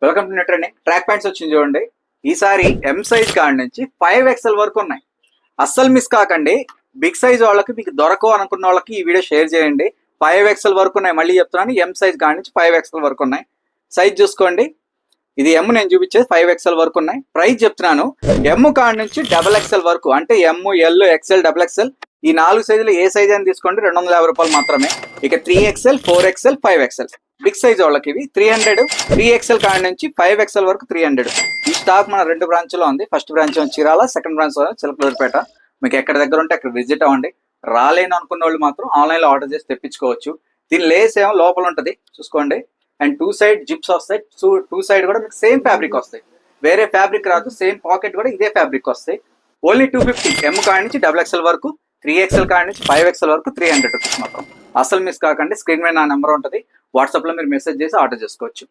Welcome to net running. Track pants వచ్చింది చూడండి. ఈసారి ఎం సైజ్ కాడి నుంచి 5XL వరకు ఉన్నాయి. అస్సలు మిస్ కాకండి. బిగ్ సైజ్ వాళ్ళకి మీకు దొరకవు అనుకున్న వాళ్ళకి ఈ వీడియో షేర్ చేయండి. 5XL వరకు ఉన్నాయి. మళ్ళీ చెప్తున్నాను, ఎం సైజ్ కాడి నుంచి 5XL వరకు ఉన్నాయి. సైజ్ చూసుకోండి. ఇది ఎమ్, నేను చూపించేది 5XL వరకు ఉన్నాయి. ప్రైస్ చెప్తున్నాను, ఎమ్ కాడి నుంచి XXL వరకు, అంటే ఎమ్, ఎల్, ఎక్స్ఎల్, XXL ఈ 4 సైజులు ఏ సైజ్ అని తీసుకోండి, 250 రూపాయలు మాత్రమే. ఇక 3XL, 4XL, 5XL big size వాళ్ళకి ఇవి 300. 3XL కాడి నుంచి 5XL వరకు 300. ఈ స్టాక్ మన 2 బ్రాంచ్లో ఉంది. First branch Chirala, second branch Chilakaluripet. మీకు ఎక్కడ దగ్గర ఉంటే అక్కడ విజిట్ అవ్వండి. రాలేను అనుకున్న వాళ్ళు మాత్రం ఆన్లైన్లో ఆర్డర్ చేసి తెప్పించుకోవచ్చు. దీని లేస్ ఏమో లోపల ఉంటుంది చూసుకోండి. అండ్ 2 సైడ్ జిప్స్ వస్తాయి. 2 సైడ్ కూడా మీకు సేమ్ ఫ్యాబ్రిక్ వస్తాయి, వేరే ఫ్యాబ్రిక్ రాదు. సేమ్ పాకెట్ కూడా ఇదే ఫ్యాబ్రిక్ వస్తాయి. ఓన్లీ 250. ఎమ్ కాడి నుంచి XXL వరకు, 3XL కాడి నుంచి 5XL వరకు 300 రూపీస్ మాత్రం. అసలు మిస్ కాకండి. స్క్రీన్ మీద నా నెంబర్ ఉంటుంది. వాట్సాప్లో మీరు మెసేజ్ చేసి ఆర్డర్ చేసుకోవచ్చు.